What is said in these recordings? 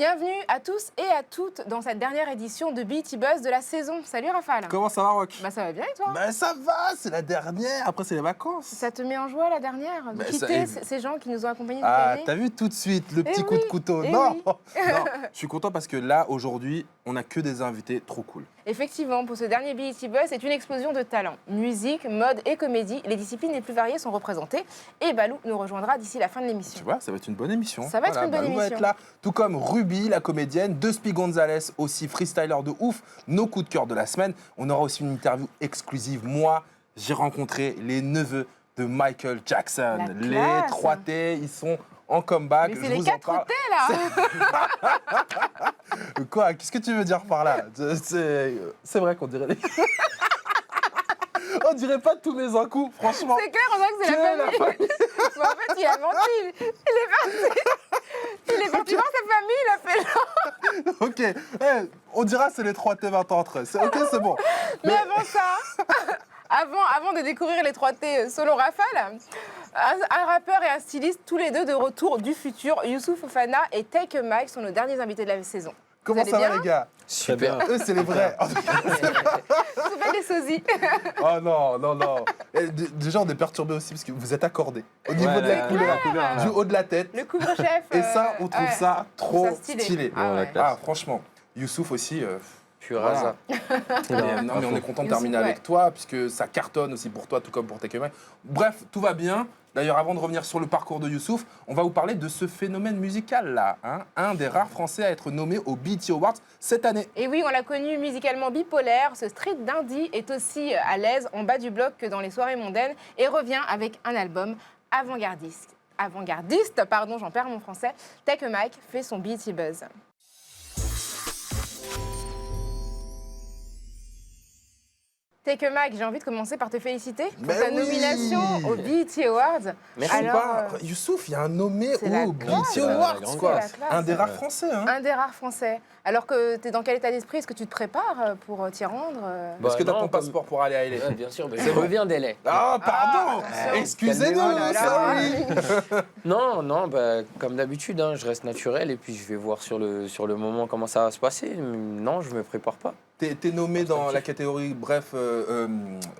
Bienvenue à tous et à toutes dans cette dernière édition de BET Buzz de la saison. Salut Rafale. Comment ça va, Rock? Bah ça va bien et toi? Bah ça va, c'est la dernière, après c'est les vacances. Ça te met en joie la dernière de Bah, quitter ça- ces gens qui nous ont accompagnés toute Ah, l'année? t'as vu tout de suite le petit Eh coup de oui, couteau. eh Non, oui. non, je suis content parce que là, aujourd'hui, on a que des invités trop cool. Effectivement, pour ce dernier BET Buzz, c'est une explosion de talents. Musique, mode et comédie, les disciplines les plus variées sont représentées. Et Balou nous rejoindra d'ici la fin de Tu l'émission. vois, ça va être une bonne émission. Ça va être une bonne Balou va émission. être là, tout comme Ruby, la comédienne, Despi Gonzalez, aussi freestyler de ouf, nos coups de cœur de la semaine. On aura aussi une interview exclusive. Moi, j'ai rencontré les neveux de Michael Jackson. La Les classe. 3T, ils sont en comeback. Mais Je c'est les vous en 4 parle. T là. Quoi? Qu'est-ce que tu veux dire par là? C'est vrai qu'on dirait... On dirait pas tous mes coups, franchement. C'est clair, on voit que c'est la famille. Mais en fait, il a menti. Il est parti voir sa famille, il a fait genre. Ok, on dira c'est les 3T 20 ans entre eux. Ok, c'est bon. Mais avant ça, avant de découvrir les 3T selon Rafale, un rappeur et un styliste, tous les deux de retour du futur, Youssouf Fofana et Take a Mike sont nos derniers invités de la saison. Comment allez ça va bien les gars? Super. Eux c'est les vrais. C'est pas des sosies. Oh non, non, non. Déjà on est perturbés aussi parce que vous êtes accordés. Au niveau de la couleur, du haut de la tête. Le couvre-chef. Et ça, on trouve ça trop ça stylé. stylé. Ah ouais. Ah franchement, Youssouf aussi. Pur Voilà. hasard. Non mais on est content de Youssouf, terminer ouais. avec toi puisque ça cartonne aussi pour toi tout comme pour Take a Mike. Bref, tout va bien. D'ailleurs, avant de revenir sur le parcours de Youssouf, on va vous parler de ce phénomène musical-là. Un des rares Français à être nommé aux BET Awards cette année. Et oui, on l'a connu musicalement bipolaire. Ce street dandy est aussi à l'aise en bas du bloc que dans les soirées mondaines et revient avec un album avant-gardiste. Pardon, j'en perds mon français. Take a Mike fait son BET Buzz. Take a Mike, j'ai envie de commencer par te féliciter pour Mais ta oui. nomination aux BET Awards. Merci. Alors, Youssouf, il y a un nommé c'est la aux classe. BET Awards, C'est la quoi. classe. Un des rares Français, hein. un des rares Français. Alors que tu es dans quel état d'esprit? Est-ce que tu te prépares pour t'y rendre Bah, Est-ce que tu as non, ton passeport pour aller à LA? Ouais, bien sûr, je reviens d'LA. Ah, pardon attention. Excusez-nous, Oh là là. sorry. Non, bah, comme d'habitude, hein, je reste naturel et puis je vais voir sur le moment comment ça va se passer. Non, je me prépare pas. T'es nommé dans la catégorie, bref,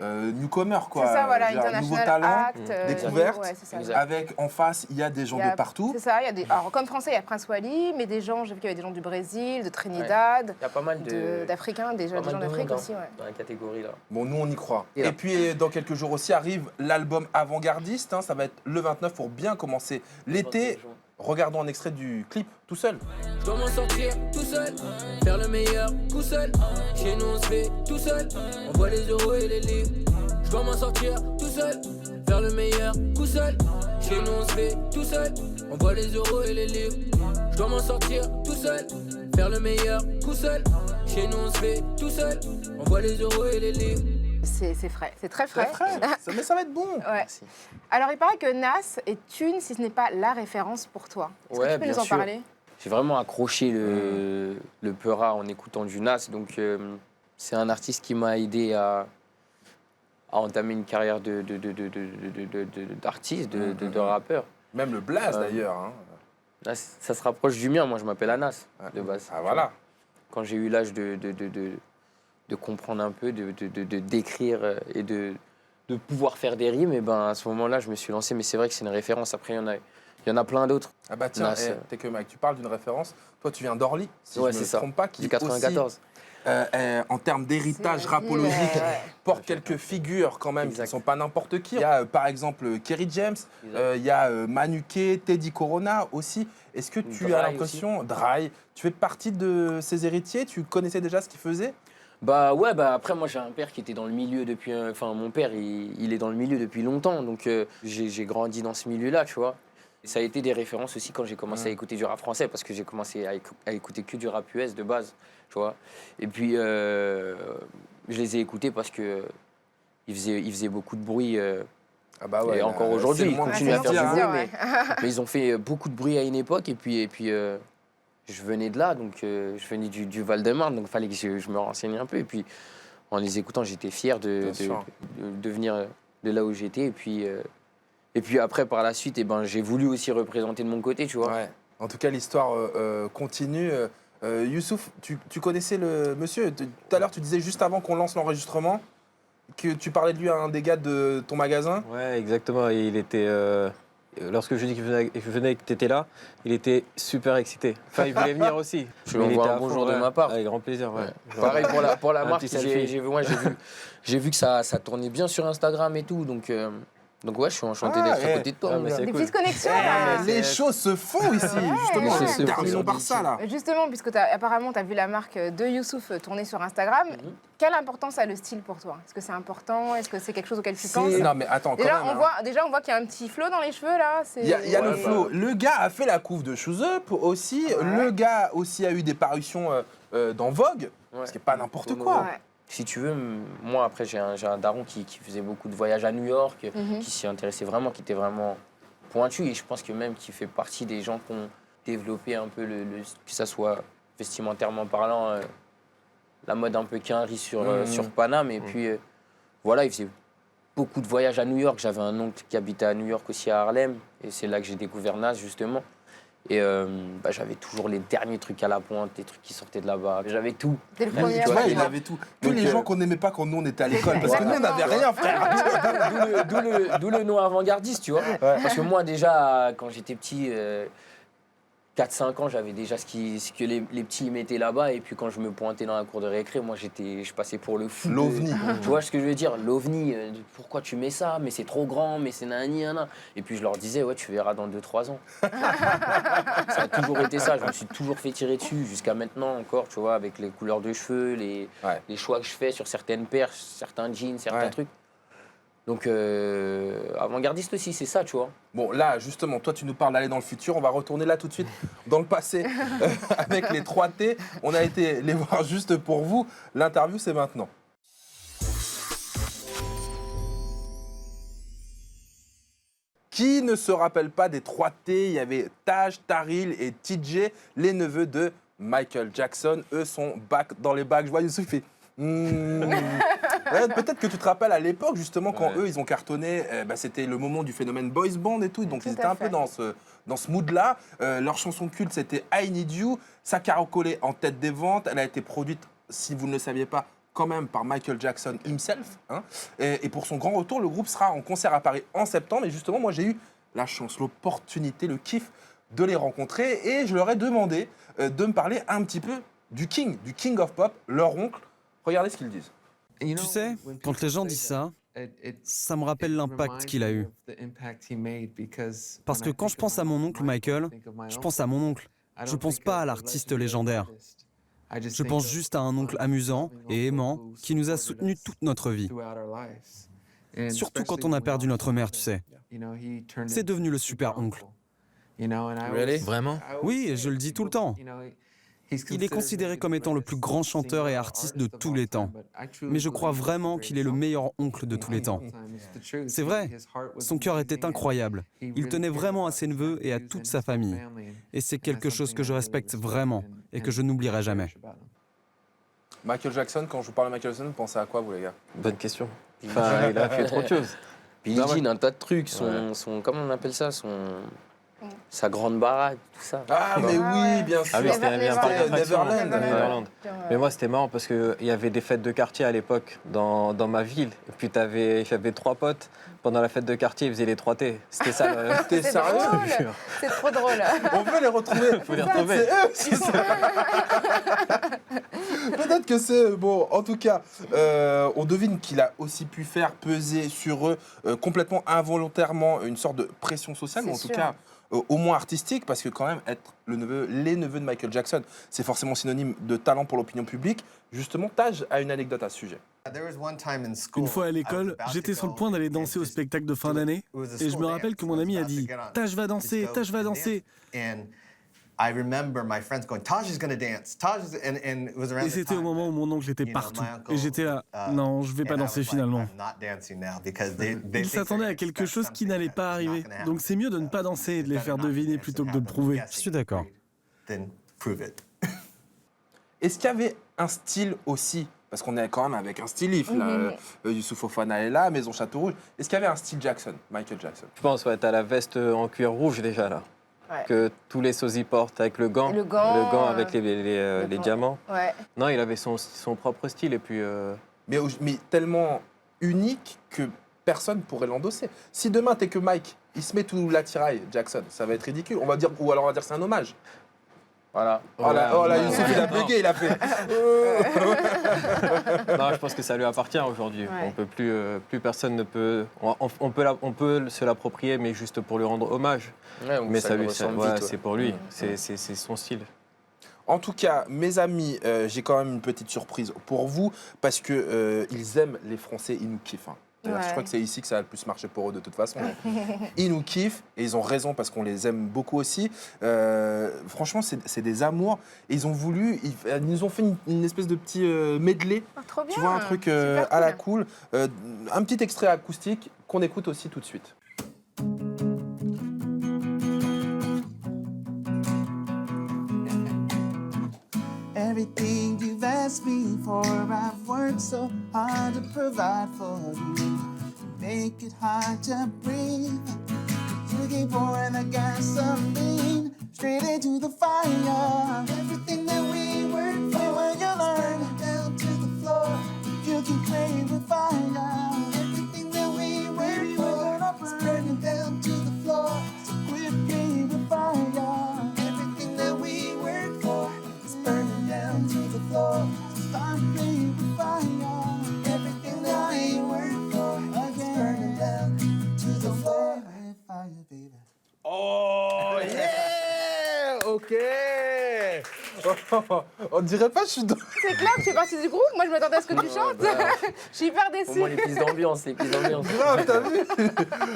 newcomer, quoi. C'est ça, voilà, Genre, nouveau International talent, Act. découverte. Ouais, c'est ça. Exact. Avec, en face, il y a des gens Il y a- de partout. C'est ça, il y a des. Alors, comme français, il y a Prince Wally, mais des gens, j'ai vu qu'il y avait des gens du Brésil, de Trinidad, Il y a pas mal d'Africains, des gens d'Afrique aussi, ouais. dans la catégorie là. Bon, nous, on y croit. Et Et là. puis, dans quelques jours aussi, arrive l'album avant-gardiste. Hein, ça va être le 29 pour bien commencer l'été. Regardons un extrait du clip, tout seul. Je dois m'en sortir tout seul, faire le meilleur coup seul. Chez nous on se fait tout seul, on voit les euros et les livres. Je dois m'en sortir tout seul, faire le meilleur coup seul. Chez nous on se fait tout seul, on voit les euros et les livres. Je dois m'en sortir tout seul, faire le meilleur coup seul. Chez nous on se fait tout seul, on voit les euros et les livres. C'est frais, c'est très frais. Mais ça va être bon. Ouais. Merci. Alors, il paraît que Nas est une, si ce n'est pas la référence pour toi. Est-ce que Ouais, tu peux bien nous en sûr. parler? J'ai vraiment accroché le Peura en écoutant du Nas. Donc, c'est un artiste qui m'a aidé à entamer une carrière d'artiste, de rappeur. Même le Blaze, d'ailleurs. Hein. Là, ça se rapproche du mien. Moi, je m'appelle Anas, de base. Ah, voilà. Quand j'ai eu l'âge de comprendre un peu, d'écrire et de pouvoir faire des rimes, et ben à ce moment-là, je me suis lancé. Mais c'est vrai que c'est une référence. Après, il y en a plein d'autres. Ah bah tiens, Nas, Take a Mike, tu parles d'une référence. Toi, tu viens d'Orly, si Ouais, je ne c'est me ça. trompe pas, qui Du 94. aussi, en termes d'héritage C'est- rapologique, ouais. porte quelques figures quand même qui Exact. ne sont pas n'importe qui. Il y a par exemple Kerry James, il y a Manuké, Teddy Corona aussi. Est-ce que tu as Dry l'impression, Dry, tu fais partie de ces héritiers? Tu connaissais déjà ce qu'ils faisaient? Bah ouais, bah après moi j'ai un père qui était dans le milieu depuis, enfin mon père il est dans le milieu depuis longtemps, donc j'ai grandi dans ce milieu-là, tu vois. Et ça a été des références aussi quand j'ai commencé à écouter du rap français, parce que j'ai commencé à écouter que du rap US de base, tu vois. Et puis je les ai écoutés parce que ils faisaient beaucoup de bruit. Ah bah Et encore aujourd'hui, c'est le ils moins continuent que à tu faire puisses du dire, bruit, hein. ouais. mais ils ont fait beaucoup de bruit à une époque, et puis je venais de là, donc je venais du Val-de-Marne, donc il fallait que je me renseigne un peu. Et puis en les écoutant, j'étais fier Bien sûr. de venir de là où j'étais. Et puis après, par la suite, eh ben, j'ai voulu aussi représenter de mon côté, tu vois. Ouais. En tout cas, l'histoire continue. Youssouf, tu connaissais le monsieur. Tout à l'heure, tu disais juste avant qu'on lance l'enregistrement que tu parlais de lui à un des gars de ton magasin. Ouais, exactement. Et il était. Lorsque je lui ai dit que je venais et que tu étais là, il était super excité. Enfin, il voulait venir aussi. Je lui envoie un bonjour de ma part. Avec grand plaisir, ouais. Pareil pour la Un marque, petit selfie. j'ai vu que ça tournait bien sur Instagram et tout, donc ouais, je suis enchanté d'être à côté de toi. Ah, mon mais gars. c'est Des cool. petites connexions, Eh, là. les choses se font ici, justement. Les choses se Terminons font. par ça, là. Justement, puisque apparemment, tu as vu la marque de Youssouf tourner sur Instagram, quelle importance a le style pour toi? Est-ce que c'est important? Est-ce que c'est quelque chose auquel tu penses? Non, mais attends, quand Déjà, même. on voit qu'il y a un petit flow dans les cheveux, là. Il y a le Ouais, flow. Le gars a fait la couve de Shoes Up aussi. Ouais. Le gars aussi a eu des parutions dans Vogue. Ce qui n'est pas n'importe quoi. Ouais. Si tu veux, moi après j'ai un daron qui faisait beaucoup de voyages à New York, Mhm. qui s'y intéressait vraiment, qui était vraiment pointu, et je pense que même qui fait partie des gens qui ont développé un peu que ça soit vestimentairement parlant, la mode un peu quinri sur Paname, et puis voilà, il faisait beaucoup de voyages à New York. J'avais un oncle qui habitait à New York aussi à Harlem, et c'est là que j'ai découvert Nas justement. Et j'avais toujours les derniers trucs à la pointe, des trucs qui sortaient de là-bas. J'avais tout. Dès le Oui, premier tu vois, jour. il avait tout. Que Donc, les gens qu'on n'aimait pas quand nous on était à l'école, parce que nous on Exactement. n'avait rien, frère. D'où le nom avant-gardiste, tu vois. Parce que moi, déjà, quand j'étais petit, 4-5 ans, j'avais déjà ce que les petits mettaient là-bas. Et puis quand je me pointais dans la cour de récré, moi, je passais pour le fou. L'ovni. Tu vois ce que je veux dire? L'ovni, pourquoi tu mets ça? Mais c'est trop grand, mais c'est nani, nana. Et puis je leur disais, ouais, tu verras dans 2-3 ans. Ça a toujours été ça. Je me suis toujours fait tirer dessus, jusqu'à maintenant encore, tu vois, avec les couleurs de cheveux, les choix que je fais sur certaines paires, certains jeans, certains trucs. Donc, avant-gardiste aussi, c'est ça, tu vois. Bon, là, justement, toi, tu nous parles d'aller dans le futur. On va retourner là tout de suite dans le passé avec les 3T. On a été les voir juste pour vous. L'interview, c'est maintenant. Qui ne se rappelle pas des 3T? Il y avait Taj, Taril et TJ, les neveux de Michael Jackson. Eux sont back dans les bacs. Je vois Youssouf, il fait... Ouais, peut-être que tu te rappelles à l'époque, justement, quand eux, ils ont cartonné, c'était le moment du phénomène boys band et tout. Donc, Tout ils étaient à un peu fait. dans ce mood-là. Leur chanson culte, c'était I Need You. Ça caracolait en tête des ventes. Elle a été produite, si vous ne le saviez pas, quand même par Michael Jackson himself. Hein. Et pour son grand retour, le groupe sera en concert à Paris en septembre. Et justement, moi, j'ai eu la chance, l'opportunité, le kiff de les rencontrer. Et je leur ai demandé de me parler un petit peu du King of Pop, leur oncle. Regardez ce qu'ils disent. Tu sais, quand les gens disent ça, ça me rappelle l'impact qu'il a eu. Parce que quand je pense à mon oncle Michael, je pense à mon oncle. Je ne pense pas à l'artiste légendaire. Je pense juste à un oncle amusant et aimant qui nous a soutenus toute notre vie. Surtout quand on a perdu notre mère, tu sais. C'est devenu le super oncle. Vraiment? Oui, et je le dis tout le temps. Il est considéré comme étant le plus grand chanteur et artiste de tous les temps. Mais je crois vraiment qu'il est le meilleur oncle de tous les temps. C'est vrai, son cœur était incroyable. Il tenait vraiment à ses neveux et à toute sa famille. Et c'est quelque chose que je respecte vraiment et que je n'oublierai jamais. Michael Jackson, quand je vous parle de Michael Jackson, vous pensez à quoi, vous, les gars? Bonne question. Enfin, il a fait trop de choses. Billie Jean, un tas de trucs, comment on appelle ça, sa grande baraque, tout ça. Ah, mais oui, bien sûr. Ah oui, c'était bien par Neverland. Neverland. Mais moi, c'était marrant parce qu'il y avait des fêtes de quartier à l'époque dans ma ville. Et puis, j'avais 3 potes. Pendant la fête de quartier, ils faisaient les 3T. C'était ça. T'es C'est sérieux? drôle. C'est trop drôle. On veut les retrouver. Faut les retrouver. C'est eux, c'est ça. Peut-être que c'est... Bon, en tout cas, on devine qu'il a aussi pu faire peser sur eux complètement involontairement une sorte de pression sociale, C'est ou en tout sûr. cas au moins artistique, parce que quand même, être les neveux de Michael Jackson, c'est forcément synonyme de talent pour l'opinion publique. Justement, Taj a une anecdote à ce sujet. Une fois à l'école, j'étais sur le point d'aller danser au spectacle de fin d'année et je me rappelle que mon ami a dit « Taj va danser, Taj va danser !» Et c'était au moment où mon oncle était partout. Et j'étais là « Non, je vais pas danser finalement. » Il s'attendait à quelque chose qui n'allait pas arriver. Donc c'est mieux de ne pas danser et de les faire deviner plutôt que de le prouver. Je suis d'accord. Est-ce qu'il y avait un style aussi? Parce qu'on est quand même avec un styliste, là. Youssouf Fofana est là, Maison Château Rouge. Est-ce qu'il y avait un style Jackson, Michael Jackson? Je pense, ouais, t'as la veste en cuir rouge déjà, là. Ouais. que tous les sosies portent avec le gant. Le gant, avec les gant. diamants. Ouais. Non, il avait son propre style et puis... Mais tellement unique que personne pourrait l'endosser. Si demain, t'es que Mike, il se met tout l'attirail, Jackson, ça va être ridicule. On va dire, ou alors on va dire que c'est un hommage. Voilà. Oh là, Youssouf, il a non. bégayé, il a fait. Non, je pense que ça lui appartient aujourd'hui. Ouais. On peut plus personne ne peut. On peut se l'approprier, mais juste pour lui rendre hommage. Ouais, donc Mais ça lui, ressemble ouais, vite, ouais. c'est pour lui. C'est son style. En tout cas, mes amis, j'ai quand même une petite surprise pour vous, parce que ils aiment les Français, ils nous kiffent. Hein. D'ailleurs, je Ouais. crois que c'est ici que ça a le plus marché pour eux de toute façon. Ils nous kiffent et ils ont raison parce qu'on les aime beaucoup aussi. Franchement, c'est des amours. Et ils ont voulu, ils nous ont fait une espèce de petit medley. Ah, trop bien. Tu vois, un truc Super à la cool. cool. Un petit extrait acoustique qu'on écoute aussi tout de suite. Everything you've asked me for, I've worked so hard to provide for you. Make it hard to breathe. You keep pouring the gasoline straight into the fire. Everything that we work for, when you learn down to the floor. You keep craving fire. Everything that we work for is burning down to the floor. So quit craving fire. Everything that we work for is burning down to the floor. Stop craving fire. Everything that we work for is burning down to the floor. Fire, baby. Oh yeah. Ok. On dirait pas, je suis dans... C'est clair que tu fais partie du groupe. Moi, je m'attendais à ce que tu chantes. Je suis hyper Pour déçue. moi, les pistes d'ambiance. Grave, t'as vu?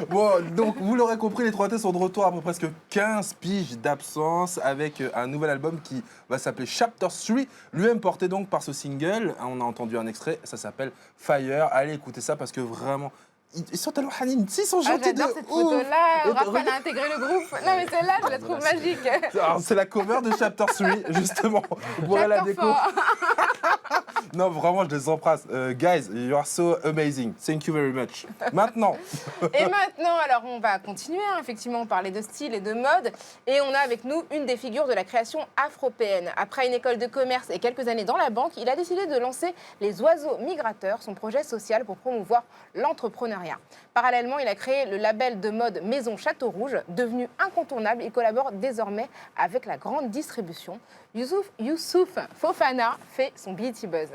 Bon, donc vous l'aurez compris, les 3T sont de retour après presque 15 piges d'absence avec un nouvel album qui va s'appeler Chapter 3, lui-même porté donc par ce single. On a entendu un extrait, ça s'appelle Fire. Allez écoutez ça parce que vraiment, ils sont tellement hanines, ils sont Ah, gentils de j'adore cette ouf. photo-là. Raphaël a intégré le groupe. Non, mais celle-là, je la trouve magique. Alors, c'est la cover de Chapter 3, justement. Vous pourrez la Chapter déco. 4. Non, vraiment, je les embrasse. Guys, you are so amazing. Thank you very much. Maintenant, Et maintenant, alors on va continuer, hein, effectivement, parler de style et de mode. Et on a avec nous une des figures de la création afropéenne. Après une école de commerce et quelques années dans la banque, il a décidé de lancer Les Oiseaux Migrateurs, son projet social pour promouvoir l'entrepreneuriat. Parallèlement, il a créé le label de mode Maison Château Rouge, devenu incontournable. Il collabore désormais avec la grande distribution. Youssouf Fofana fait son BET Buzz.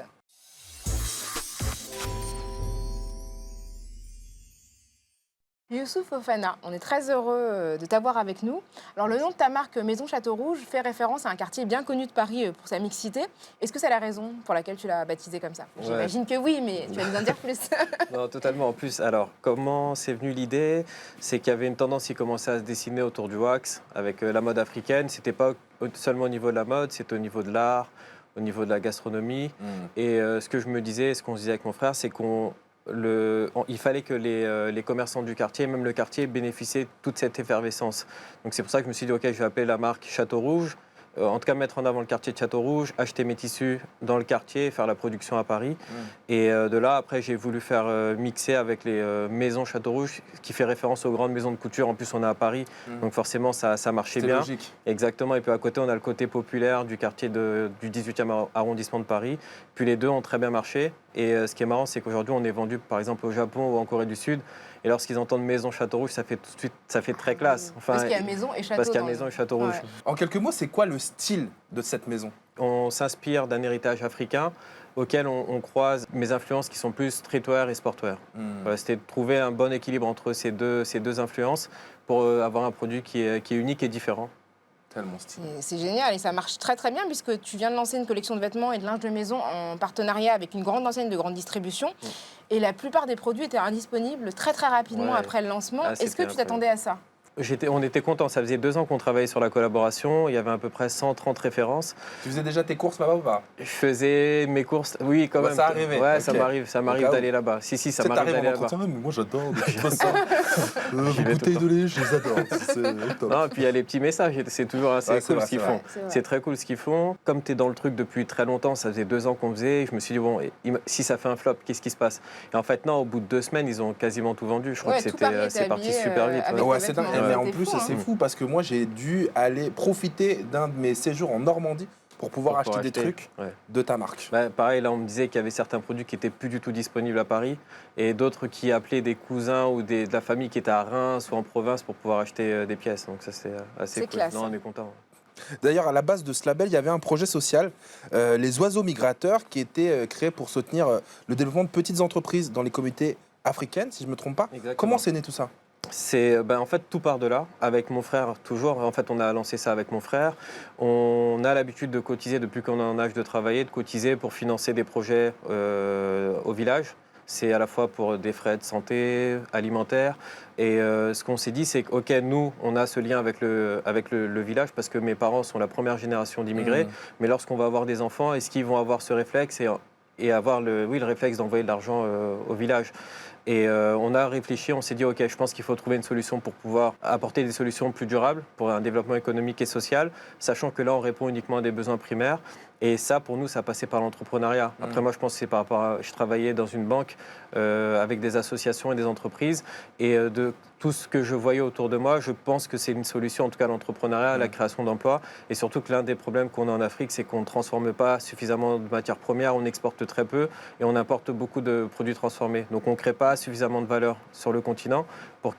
Youssouf Fofana, on est très heureux de t'avoir avec nous. Alors le nom de ta marque Maison Château Rouge fait référence à un quartier bien connu de Paris pour sa mixité. Est-ce que c'est la raison pour laquelle tu l'as baptisé comme ça? Ouais. J'imagine que oui, mais tu vas nous en dire plus. Non, totalement. En plus, alors, comment c'est venu l'idée? C'est qu'il y avait une tendance qui commençait à se dessiner autour du wax avec la mode africaine. C'était pas seulement au niveau de la mode, c'était au niveau de l'art, au niveau de la gastronomie. Et ce que je me disais, ce qu'on se disait avec mon frère, c'est il fallait que les commerçants du quartier, même le quartier, bénéficient de toute cette effervescence. Donc c'est pour ça que je me suis dit, ok, je vais appeler la marque Château Rouge. En tout cas, mettre en avant le quartier de Château Rouge, acheter mes tissus dans le quartier, faire la production à Paris. Et de là, après, j'ai voulu faire mixer avec les maisons Château Rouge, qui fait référence aux grandes maisons de couture. En plus, on est à Paris, donc forcément, ça marchait c'est bien. logique. Exactement. Et puis à côté, on a le côté populaire du quartier du 18e arrondissement de Paris. Puis les deux ont très bien marché. Et ce qui est marrant, c'est qu'aujourd'hui, on est vendu, par exemple, au Japon ou en Corée du Sud. Et lorsqu'ils entendent Maison Château Rouge, ça fait tout de suite, ça fait très classe. Enfin, Parce qu'il y a Maison et Château. parce qu'il y a dans Maison le- et Château Rouge. Ouais. En quelques mots, c'est quoi le style de cette maison? On s'inspire d'un héritage africain auquel on croise mes influences qui sont plus streetwear et sportwear. Voilà, c'était de trouver un bon équilibre entre ces deux influences pour avoir un produit qui est unique et différent. Tellement stylé. C'est génial et ça marche très très bien puisque tu viens de lancer une collection de vêtements et de linge de maison en partenariat avec une grande enseigne de grande distribution. Et la plupart des produits étaient indisponibles très très rapidement Ouais. après le lancement. Ah, Est-ce que c'était tu t'attendais à ça? On était contents, ça faisait 2 ans qu'on travaillait sur la collaboration, il y avait à peu près 130 références. Tu faisais déjà tes courses là-bas ou pas? Je faisais mes courses, oui quand Bah, même. ça arrivait, Ouais, ok. ça m'arrive cas où. d'aller là-bas. Si, ça C'est m'arrive t'arrives d'aller en là-bas. entretien, mais moi j'adore de toute façon. Vos J'y vais tout bouteilles le de lait, je les adore. C'est top. Non, et puis il y a les petits messages, c'est toujours assez Ouais, c'est cool vrai, ce qu'ils c'est font. vrai. C'est vrai. C'est très cool ce qu'ils font. Comme tu es dans le truc depuis très longtemps, ça faisait 2 ans qu'on faisait, je me suis dit, bon, si ça fait un flop, qu'est-ce qui se passe? Et en fait, non, au bout de 2 semaines, ils ont quasiment tout vendu. Je crois Ouais, que tout Paris était c'est parti habillé, super vite. avec Ouais, tes c'est dingue. vêtements. Mais en C'était plus, fou, hein. c'est fou parce que moi, j'ai dû aller profiter d'un de mes séjours en Normandie pour pouvoir acheter des trucs ouais. de ta marque. Bah, pareil, là, on me disait qu'il y avait certains produits qui étaient plus du tout disponibles à Paris et d'autres qui appelaient des cousins ou de la famille qui étaient à Reims ou en province pour pouvoir acheter des pièces. Donc ça, c'est assez C'est cool. classe. Non, on est content. D'ailleurs, à la base de ce label, il y avait un projet social, les oiseaux migrateurs, qui était créé pour soutenir le développement de petites entreprises dans les communautés africaines, si je ne me trompe pas. Exactement. Comment c'est né tout ça? En fait, tout part de là, avec mon frère toujours. En fait, on a lancé ça avec mon frère. On a l'habitude de cotiser depuis qu'on est en âge de travailler, de cotiser pour financer des projets au village. C'est à la fois pour des frais de santé, alimentaires. Et ce qu'on s'est dit, c'est que, OK, nous, on a ce lien avec le village parce que mes parents sont la première génération d'immigrés. Mais lorsqu'on va avoir des enfants, est-ce qu'ils vont avoir ce réflexe et avoir le réflexe d'envoyer de l'argent au village? Et on a réfléchi, on s'est dit, OK, je pense qu'il faut trouver une solution pour pouvoir apporter des solutions plus durables pour un développement économique et social, sachant que là, on répond uniquement à des besoins primaires. Et ça, pour nous, ça passait par l'entrepreneuriat. Après, moi, je pense que c'est par rapport à... Je travaillais dans une banque avec des associations et des entreprises. Et de tout ce que je voyais autour de moi, je pense que c'est une solution, en tout cas l'entrepreneuriat, la création d'emplois. Et surtout que l'un des problèmes qu'on a en Afrique, c'est qu'on ne transforme pas suffisamment de matières premières, on exporte très peu et on importe beaucoup de produits transformés. Donc on ne crée pas suffisamment de valeur sur le continent pour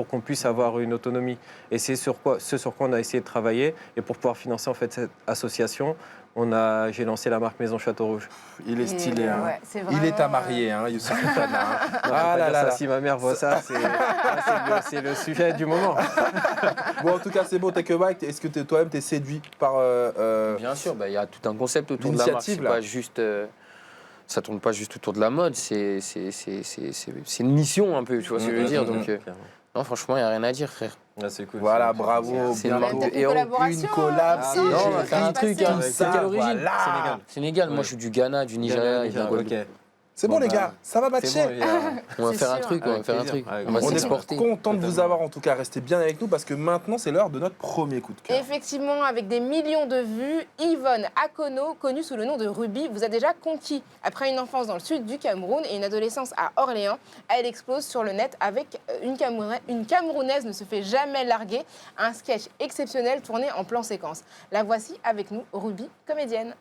qu'on puisse avoir une autonomie. Et c'est ce sur quoi on a essayé de travailler. Et pour pouvoir financer en fait cette association, j'ai lancé la marque Maison Château Rouge. Il est stylé, hein. Ouais, c'est Il est à vraiment, marier, hein, Youssouf Fontana, hein. Non, Ah là là là. Si ma mère voit ça, c'est le sujet du moment. Bon, en tout cas, c'est beau, Take a Bite. Est-ce que toi-même, t'es séduit par Bien sûr, il y a tout un concept autour de la marque. C'est pas juste, ça tourne pas juste autour de la mode, c'est une mission un peu, tu vois ce que je veux dire. Donc, non, franchement, il n'y a rien à dire, frère. Ah, c'est cool. Voilà, bravo. C'est bravo. Peut-être une Et collaboration. une collab. hein, Non, aussi, on va faire un truc, hein. passer. C'est quelle origine? Voilà. Sénégal, moi je suis du Ghana, du Nigeria et de la Guadeloupe. Ok. C'est bon, les gars, ça va matcher. C'est bon, On va C'est faire un sûr. truc, on va Avec faire un plaisir. truc. Avec On va On est s'exporter. content de vous avoir, en tout cas, restez bien avec nous parce que maintenant, c'est l'heure de notre premier coup de cœur. Effectivement, avec des millions de vues, Yvonne Akono, connue sous le nom de Ruby, vous a déjà conquis. Après une enfance dans le sud du Cameroun et une adolescence à Orléans, elle explose sur le net avec une Camerounaise ne se fait jamais larguer, un sketch exceptionnel tourné en plan séquence. La voici avec nous, Ruby, comédienne.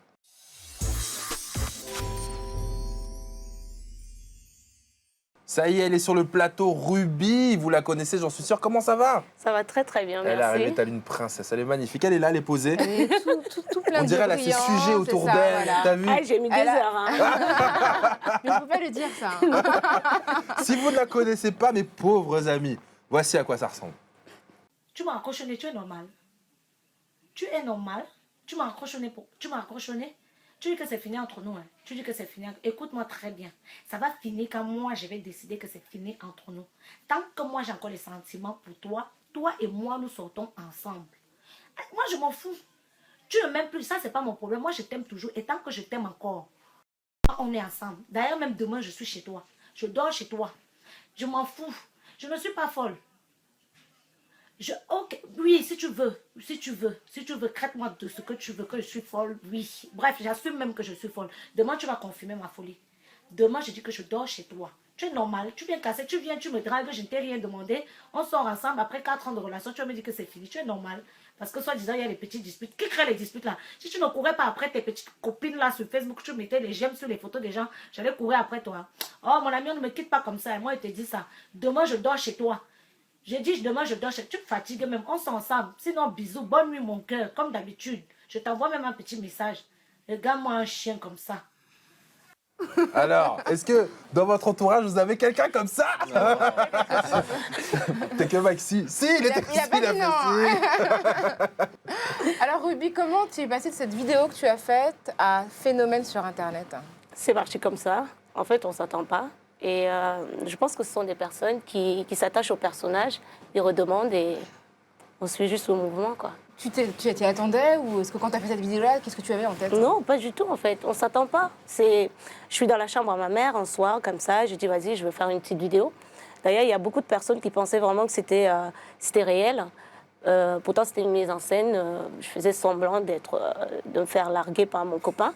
Ça y est, elle est sur le plateau. Ruby, vous la connaissez, j'en suis sûr. Comment ça va? Ça va très très bien, Elle est arrivée, merci. telle une princesse. Elle est magnifique. Elle est là, elle est posée. Elle est tout plein On de dirait qu'elle a ses brillants, sujets c'est autour ça, d'elle. voilà. T'as vu? Ah, j'ai mis 2 Elle a- heures. Hein. Mais on ne peut pas le dire, ça. hein. Si vous ne la connaissez pas, mes pauvres amis, voici à quoi ça ressemble. Tu m'as accrochonné, tu es normal. Tu es normal. Tu m'as accrochonné. Tu m'as accrochonné. Tu dis que c'est fini entre nous. Hein. Tu dis que c'est fini. Écoute-moi très bien. Ça va finir quand moi, je vais décider que c'est fini entre nous. Tant que moi, j'ai encore les sentiments pour toi, toi et moi, nous sortons ensemble. Moi, je m'en fous. Tu ne m'aimes plus. Ça, c'est pas mon problème. Moi, je t'aime toujours. Et tant que je t'aime encore, on est ensemble. D'ailleurs, même demain, je suis chez toi. Je dors chez toi. Je m'en fous. Je ne suis pas folle. Ok, oui, si tu veux, crête-moi de ce que tu veux, que je suis folle, oui. Bref, j'assume même que je suis folle. Demain, tu vas confirmer ma folie. Demain, je dis que je dors chez toi. Tu es normal, tu viens casser, tu viens, tu me dragues, je ne t'ai rien demandé. On sort ensemble, après 4 ans de relation, tu vas me dire que c'est fini. Tu es normal. Parce que soi-disant, il y a les petites disputes. Qui crée les disputes là? Si tu ne courais pas après tes petites copines là sur Facebook, tu mettais les j'aime sur les photos des gens, j'allais courir après toi. Oh, mon ami, on ne me quitte pas comme ça. Et moi, je te dis ça. Demain, je dors chez toi. J'ai dit, demain, je dors chez toi. Tu me fatigues même. On s'en ensemble. Sinon, bisous. Bonne nuit, mon cœur. Comme d'habitude. Je t'envoie même un petit message. Regarde-moi un chien comme ça. Alors, est-ce que dans votre entourage, vous avez quelqu'un comme ça? T'es que Maxi. Si, il était Il a pas dit non. Alors, Ruby, comment tu es passée de cette vidéo que tu as faite à phénomène sur Internet? C'est parti comme ça. En fait, on ne s'attend pas. Et je pense que ce sont des personnes qui s'attachent au personnage, ils redemandent et on suit juste le mouvement, quoi. Tu t'y attendais ou est-ce que quand tu as fait cette vidéo-là, qu'est-ce que tu avais en tête? Non, pas du tout, en fait. On ne s'attend pas. Je suis dans la chambre à ma mère un soir, comme ça. Je dis, vas-y, je veux faire une petite vidéo. D'ailleurs, il y a beaucoup de personnes qui pensaient vraiment que c'était réel. Pourtant, c'était une mise en scène. Je faisais semblant de me faire larguer par mon copain.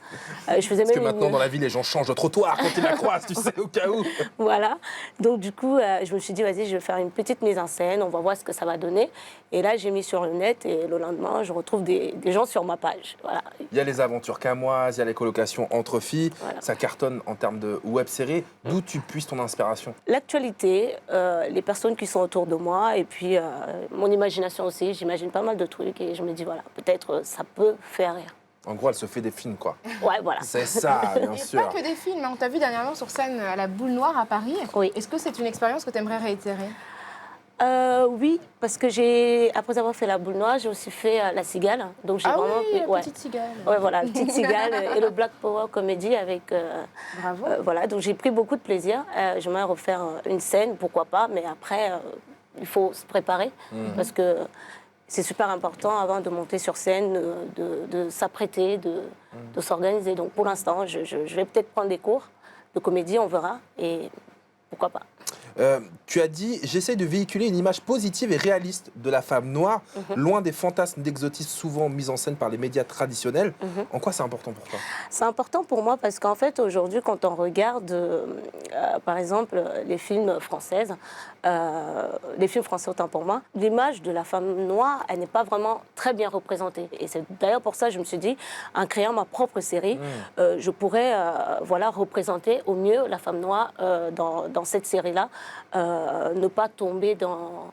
Je faisais Parce que même maintenant, dans la vie, les gens changent de trottoir quand ils la croisent, tu sais, au cas où. Voilà. Donc, du coup, je me suis dit, vas-y, je vais faire une petite mise en scène. On va voir ce que ça va donner. Et là, j'ai mis sur le net. Et le lendemain, je retrouve des gens sur ma page. Voilà. Il y a les aventures camoises, il y a les colocations entre filles. Voilà. Ça cartonne en termes de web-série. D'où tu puisses ton inspiration? L'actualité, les personnes qui sont autour de moi. Et puis, mon imagination aussi. J'imagine pas mal de trucs. Et je me dis, voilà, peut-être ça peut faire rire. En gros, elle se fait des films, quoi. Ouais, voilà. C'est ça, bien Et sûr. pas que des films, hein. On t'a vu dernièrement sur scène à la Boule Noire à Paris. Oui. Est-ce que c'est une expérience que tu aimerais réitérer? Oui, parce que après avoir fait la Boule Noire, j'ai aussi fait la Cigale. Donc j'ai Ah vraiment oui, la ouais. petite cigale. Ouais, voilà, la petite Cigale et le Black Power Comedy avec. Bravo. Voilà, donc j'ai pris beaucoup de plaisir. J'aimerais refaire une scène, pourquoi pas, mais après, il faut se préparer parce que c'est super important avant de monter sur scène, de s'apprêter, de s'organiser. Donc pour l'instant, je vais peut-être prendre des cours de comédie, on verra, et pourquoi pas. Tu as dit, j'essaie de véhiculer une image positive et réaliste de la femme noire, loin des fantasmes d'exotisme souvent mis en scène par les médias traditionnels. En quoi c'est important pour toi? C'est important pour moi parce qu'en fait, aujourd'hui, quand on regarde, par exemple, les films français, autant pour moi, l'image de la femme noire, elle n'est pas vraiment très bien représentée. Et c'est d'ailleurs pour ça que je me suis dit, en créant ma propre série, je pourrais représenter au mieux la femme noire dans cette série-là, ne pas tomber dans,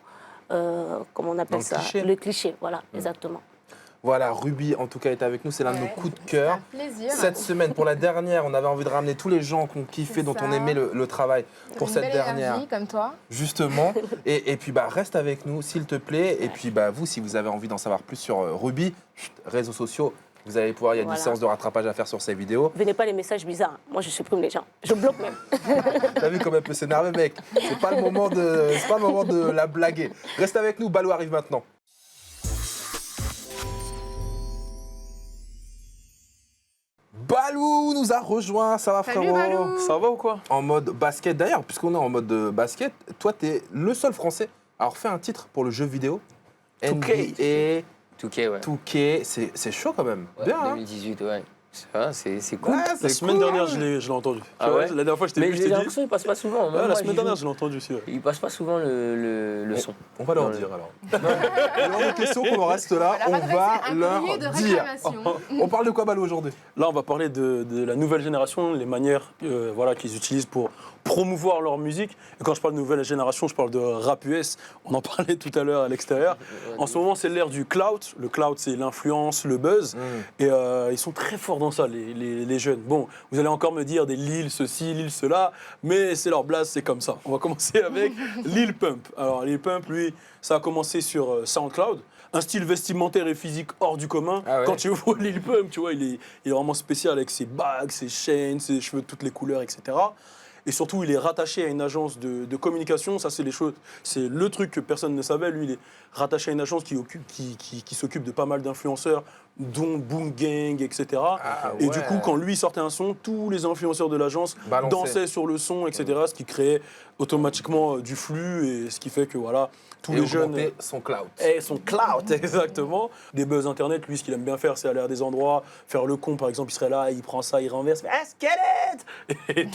comment on appelle ça, le cliché, voilà, exactement. Voilà, Ruby, en tout cas, est avec nous. C'est l'un de nos coups de cœur. Un plaisir. Cette semaine, pour la dernière, on avait envie de ramener tous les gens qu'on kiffait, dont on aimait le travail pour Une cette belle dernière. énergie, comme toi. Justement. Et puis, reste avec nous, s'il te plaît. Et puis, vous, si vous avez envie d'en savoir plus sur Ruby, réseaux sociaux, vous allez pouvoir, il y a une séance de rattrapage à faire sur ces vidéos. Venez pas les messages bizarres. Moi, je supprime les gens. Je bloque même. T'as vu comme elle peut s'énerver, mec? C'est pas le moment de la blaguer. Reste avec nous, Balou arrive maintenant. Balou nous a rejoint, ça va Salut, frérot? Balou. Ça va ou quoi? En mode basket d'ailleurs, puisqu'on est en mode basket, toi t'es le seul français à avoir fait un titre pour le jeu vidéo. 2K. NBA, 2K, ouais. 2K, c'est chaud quand même. Ouais, Bien, hein? 2018, ouais. C'est cool. Ouais, La c'est semaine cool. dernière, je l'ai entendu. Ah Tu vois, ouais La dernière fois, je t'ai Mais vu, je j'ai t'ai dit. l'impression qu'il passe pas souvent. Même Ouais, moi, la semaine j'y dernière, joue. je l'ai entendu aussi. Ouais. Il passe pas souvent le son. On va leur Dans le- dire alors. Il y a des questions qu'on en reste là, On on va leur va adresser un leur courrier de dire. réclamation. On parle de quoi Balou aujourd'hui? Là, on va parler de la nouvelle génération, les manières qu'ils utilisent pour promouvoir leur musique. Et quand je parle de nouvelle génération, je parle de rap US. On en parlait tout à l'heure à l'extérieur. En ce moment, c'est l'ère du clout. Le clout, c'est l'influence, le buzz. Et ils sont très forts dans ça, les jeunes. Bon, vous allez encore me dire des Lil ceci, Lil cela, mais c'est leur blase, c'est comme ça. On va commencer avec Lil Pump. Alors, Lil Pump, lui, ça a commencé sur SoundCloud. Un style vestimentaire et physique hors du commun. Ah ouais. Quand tu vois Lil Pump, tu vois, il est vraiment spécial avec ses bagues, ses chaînes, ses cheveux de toutes les couleurs, etc. Et surtout, il est rattaché à une agence de communication. Ça, c'est le truc que personne ne savait. Lui, il est rattaché à une agence qui s'occupe de pas mal d'influenceurs, dont Boom Gang, etc. Et du coup, quand lui sortait un son, tous les influenceurs de l'agence Balançaient. dansaient sur le son, etc. Ce qui créait automatiquement du flux et ce qui fait que voilà, tous Et les jeunes. augmenter son cloud. Et son clout, exactement. Des buzz internet, lui, ce qu'il aime bien faire, c'est aller à des endroits, faire le con, par exemple, il serait là, il prend ça, il renverse, squelette. Et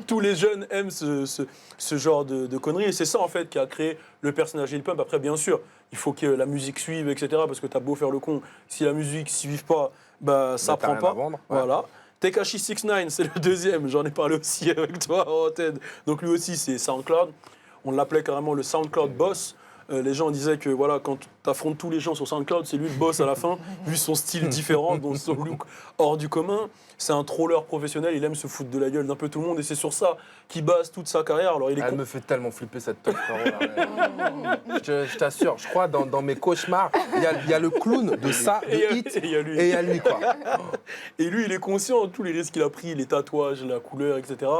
tous les jeunes aiment ce genre de conneries. Et c'est ça, en fait, qui a créé le personnage Lil Pump. Après, bien sûr, il faut que la musique suive, etc. Parce que t'as beau faire le con, si la musique ne suive pas, ça t'as prend rien pas. à vendre, ouais. Voilà. Tekashi 69, c'est le deuxième, j'en ai parlé aussi avec toi, Ted. Donc lui aussi, c'est SoundCloud. On l'appelait carrément le SoundCloud boss. Les gens disaient que voilà, quand tu affrontes tous les gens sur SoundCloud, c'est lui le boss à la fin, vu son style différent, donc son look hors du commun. C'est un troller professionnel, il aime se foutre de la gueule d'un peu tout le monde et c'est sur ça qu'il base toute sa carrière. Alors, Elle me fait tellement flipper cette top, frérot. Je t'assure, je crois dans mes cauchemars, il y a le clown de ça, de Hit, et il y a lui. et il y a lui, quoi. Et lui, il est conscient de tous les risques qu'il a pris, les tatouages, la couleur, etc.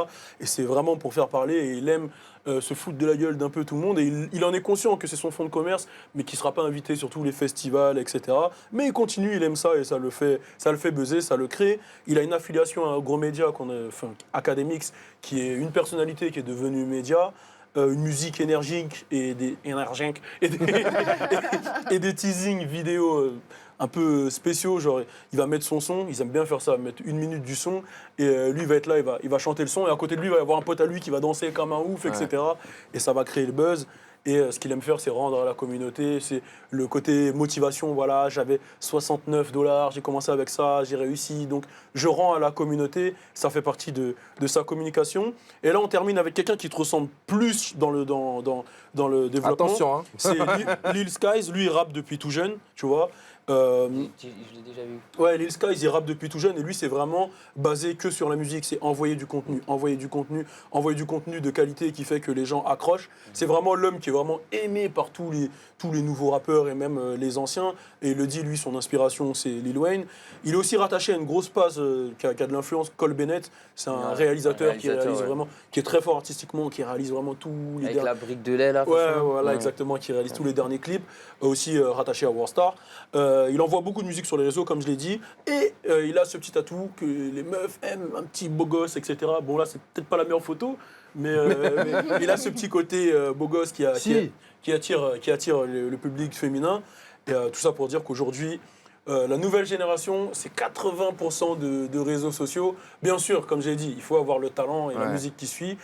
Et c'est vraiment pour faire parler et il aime se foutre de la gueule d'un peu tout le monde et il en est conscient que c'est son fonds de commerce mais qu'il ne sera pas invité sur tous les festivals, etc. Mais il continue, il aime ça et ça le fait buzzer, ça le crée. Il a une affiliation à un gros média, Academics, qui est une personnalité qui est devenue média. une musique énergique et des teasings vidéo un peu spéciaux, genre il va mettre son son, ils aiment bien faire ça, mettre 1 minute du son, et lui il va être là, il va chanter le son, et à côté de lui il va y avoir un pote à lui qui va danser comme un ouf, etc. Et ça va créer le buzz. Et ce qu'il aime faire, c'est rendre à la communauté, c'est le côté motivation, voilà, j'avais $69, j'ai commencé avec ça, j'ai réussi, donc je rends à la communauté, ça fait partie de sa communication. Et là, on termine avec quelqu'un qui te ressemble plus dans le développement. Attention, hein. C'est Lil Skies, lui il rappe depuis tout jeune, tu vois. Je l'ai déjà vu. Ouais, Lil Skies, il rappe depuis tout jeune, et lui, c'est vraiment basé que sur la musique, c'est envoyer du contenu de qualité qui fait que les gens accrochent. C'est vraiment l'homme qui est vraiment aimé par tous les nouveaux rappeurs et même les anciens. Et il le dit, lui, son inspiration, c'est Lil Wayne. Il est aussi rattaché à une grosse passe qui a de l'influence, Cole Bennett. C'est un réalisateur qui réalise vraiment, qui est très fort artistiquement, qui réalise vraiment tous les Avec la brique de lait, là. Ouais, voilà, exactement, qui réalise tous les derniers clips. Aussi rattaché à Warstar. Il envoie beaucoup de musique sur les réseaux, comme je l'ai dit. Et il a ce petit atout que les meufs aiment, un petit beau gosse, etc. Bon, là, c'est peut-être pas la meilleure photo, mais il a ce petit côté beau gosse qui attire le public féminin. Et tout ça pour dire qu'aujourd'hui, la nouvelle génération, c'est 80% de réseaux sociaux. Bien sûr, comme j'ai dit, il faut avoir le talent et la musique qui suit.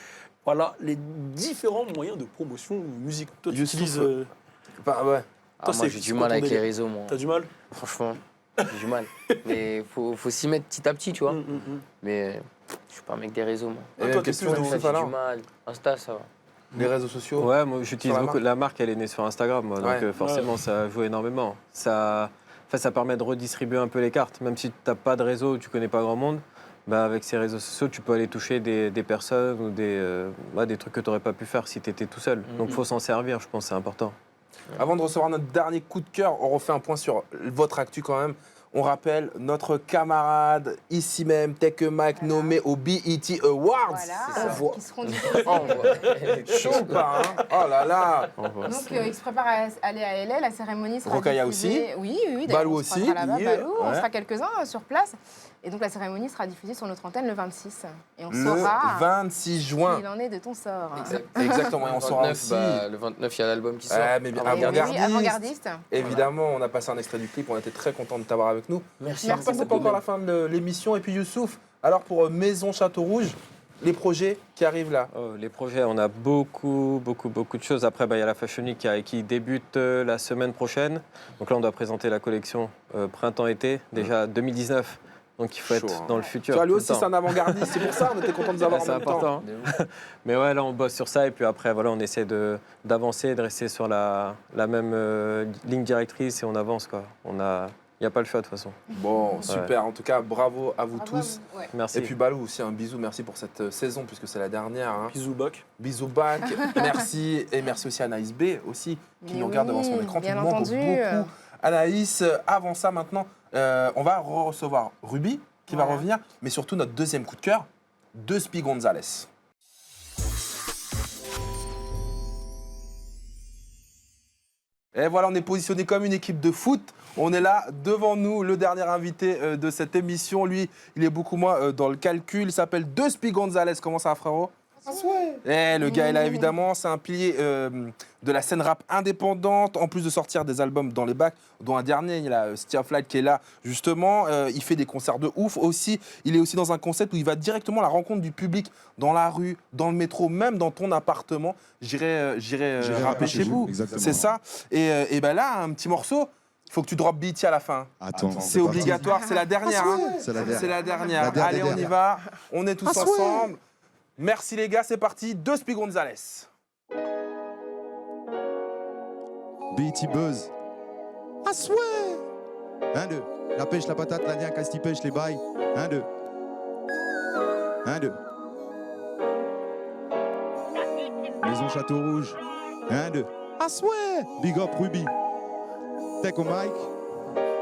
Voilà les différents moyens de promotion de musique. Toi, tu utilises... ouais. Toi, moi, j'ai du mal avec les réseaux, moi. T'as du mal? Franchement, j'ai du mal. Mais faut s'y mettre petit à petit, tu vois. Mais je suis pas un mec des réseaux, moi. Et toi, question, j'ai du mal. Insta, ça va. Les réseaux sociaux? Ouais, moi j'utilise beaucoup. La marque, elle est née sur Instagram, moi, donc forcément, ça joue énormément. Ça permet de redistribuer un peu les cartes. Même si tu n'as pas de réseau, tu connais pas grand monde, bah, avec ces réseaux sociaux, tu peux aller toucher des personnes ou des trucs que tu n'aurais pas pu faire si tu étais tout seul. Donc il faut s'en servir, je pense, c'est important. Avant de recevoir notre dernier coup de cœur, on refait un point sur votre actu quand même. On rappelle notre camarade, ici même, Tech Mike, nommé aux BET Awards. Voilà, qui seront Chaud ou pas, hein? Oh là là. Donc, il se prépare à aller à LA, la cérémonie sera Rokhaya diffusée. aussi. Oui, Balou aussi. Balou, on sera quelques-uns sur place. Et donc, la cérémonie sera diffusée sur notre antenne le 26. Et on saura... 26 juin. Il en est de ton sort. Exactement, et on saura aussi... le 29, il y a l'album qui sort. Mais bien, Avant-gardiste. Évidemment, on a passé un extrait du clip, on était très contents de t'avoir avec nous. Merci. On passe pas encore la fin de l'émission. Et puis Youssouf, alors pour Maison Château Rouge, les projets qui arrivent là? Les projets, on a beaucoup de choses. Après, il y a la Fashion Week qui débute la semaine prochaine. Donc là, on doit présenter la collection printemps-été, déjà 2019. Donc il faut être dans le futur. Tu vois, lui aussi, c'est un avant-gardiste. C'est pour ça on était content de nous avoir en même temps. Mais ouais, là, on bosse sur ça. Et puis après, voilà, on essaie d'avancer, de rester sur la même ligne directrice et on avance, quoi. Il n'y a pas le choix, de toute façon. Bon, super. En tout cas, bravo à vous tous. Merci. Et puis Balou aussi, un bisou. Merci pour cette saison, puisque c'est la dernière. Hein. Bisous back. Bisous back. Merci. Et merci aussi à Anaïs B, aussi, qui nous regarde devant son écran. Bien qui nous manque beaucoup. Anaïs, avant ça, maintenant, on va recevoir Ruby, qui va revenir, mais surtout notre deuxième coup de cœur, de Spi Gonzalez. Et voilà, on est positionné comme une équipe de foot. On est là, devant nous, le dernier invité de cette émission. Lui, il est beaucoup moins dans le calcul. Il s'appelle De Spi Gonzalez. Comment ça va, frérot? Le gars est là, évidemment. C'est un pilier de la scène rap indépendante, en plus de sortir des albums dans les bacs, dont un dernier, il y a Stia Flight qui est là, justement. Il fait des concerts de ouf aussi. Il est aussi dans un concept où il va directement à la rencontre du public, dans la rue, dans le métro, même dans ton appartement. J'irai rapper chez vous. C'est ça. Et ben là, un petit morceau. Il faut que tu droppes BET à la fin. Attends, c'est obligatoire, c'est la dernière. C'est la dernière. Allez, on y va. On est tous ensemble. Merci les gars, c'est parti. De Spi Gonzalez. BET Buzz. Ah souhait. 1, 2. La pêche, la patate, la niaque, Asti pêche, les bails. 1, 2. 1, 2. Maison Château Rouge. 1, 2. Ah souhait. Big up Ruby. Tech au mic.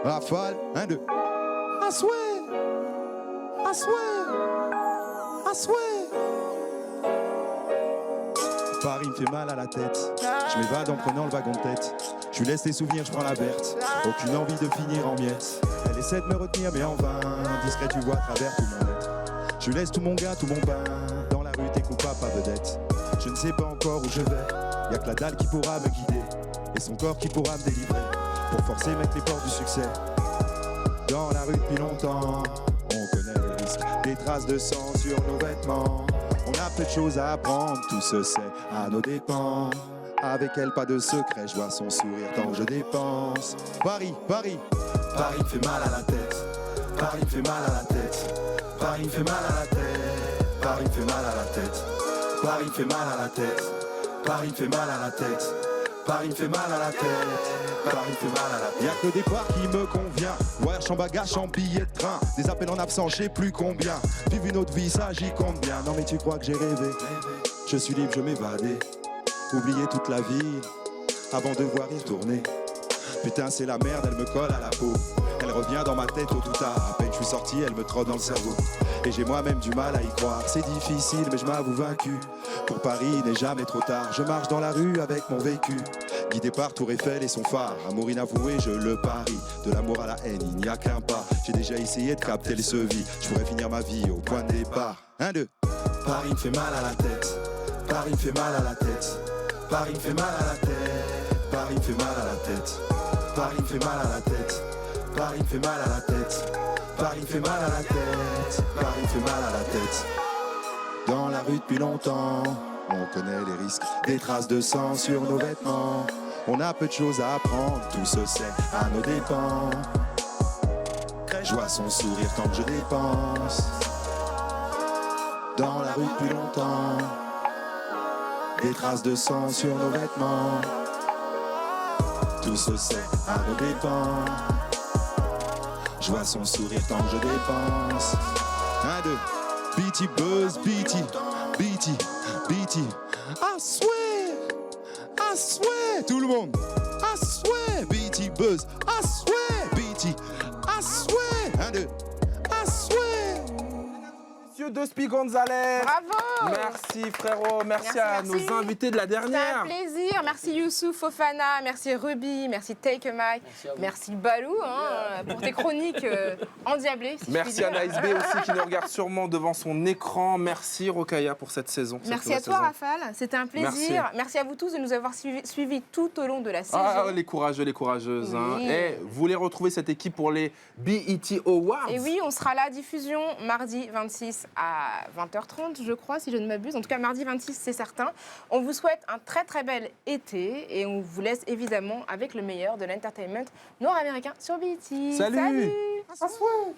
Rafale. 1, 2. Ah souhait. Ah souhait. Ah souhait. Paris me fait mal à la tête. Je m'évade en prenant le wagon de tête. Je lui laisse les souvenirs, je prends la Berthe. Aucune envie de finir en miettes. Elle essaie de me retenir mais en vain. Discret tu vois à travers tout mon être. Je lui laisse tout mon gain, tout mon bain. Dans la rue t'es coupable, pas vedette. Je ne sais pas encore où je vais. Y'a que la dalle qui pourra me guider et son corps qui pourra me délivrer pour forcer mettre les portes du succès. Dans la rue depuis longtemps, on connaît les risques, des traces de sang sur nos vêtements. On a peu de choses à apprendre, tout se sait à nos dépens. Avec elle, pas de secret, je vois son sourire tant que je dépense. Paris, Paris, Paris me fait mal à la tête. Paris me fait mal à la tête. Paris me fait mal à la tête. Paris me fait mal à la tête. Paris me fait mal à la tête. Paris me fait mal à la tête. Paris me fait mal à la tête. Paris me fait mal à la tête. Y'a que le départ qui me convient. Voyage en bagage, en billet de train. Des appels en absence, je sais plus combien. Vivre une autre vie, ça j'y compte bien. Non mais tu crois que j'ai rêvé? Je suis libre, je m'évadais. Oublier toute la ville avant de voir y retourner. Putain c'est la merde, elle me colle à la peau. Elle revient dans ma tête tôt ou tard. À peine je suis sorti, elle me trotte dans le cerveau. Et j'ai moi-même du mal à y croire. C'est difficile mais je m'avoue vaincu. Pour Paris il n'est jamais trop tard. Je marche dans la rue avec mon vécu, guidé par Tour Eiffel et son phare. Amour inavoué, je le parie. De l'amour à la haine, il n'y a qu'un pas. J'ai déjà essayé de capter le sevis. Je pourrais finir ma vie au point de départ. 1, 2. Paris me fait mal à la tête. Paris me fait mal à la tête. Paris me fait mal à la tête. Paris me fait mal à la tête. Paris me fait mal à la tête. Paris me fait mal à la tête. Paris me fait mal à la tête. Paris me fait mal à la tête. Dans la rue depuis longtemps, on connaît les risques, des traces de sang sur nos vêtements. On a peu de choses à apprendre, tout se sait à nos dépens. Je vois son sourire tant que je dépense. Dans la rue depuis longtemps, des traces de sang sur nos vêtements. Tout se sait à nos dépens. Je vois son sourire tant que je dépense. 1, 2. BT Buzz, BT, BT, BT. I swear, tout le monde. I swear, BT Buzz, I swear, BT, I swear. 1, 2, I swear. Monsieur Dospi Gonzalez. Bravo. Merci frérot, merci à nos invités de la C'était dernière. un plaisir. Merci Youssouf Fofana, merci Ruby, merci Take a Mike, merci Balou pour tes chroniques endiablées. Si Merci à Nice B aussi qui nous regarde sûrement devant son écran. Merci Rokhaya pour cette saison. Merci à toi Rafale, c'était un plaisir. Merci à vous tous de nous avoir suivis tout au long de la saison. Ah, les courageux, les courageuses. Hein. Oui. Et vous voulez retrouver cette équipe pour les BET Awards? Et oui, on sera là, diffusion mardi 26 à 20h30, je crois, si je ne m'abuse. En tout cas, mardi 26, c'est certain. On vous souhaite un très très bel été et on vous laisse évidemment avec le meilleur de l'entertainment nord-américain sur BET. Salut. Salut.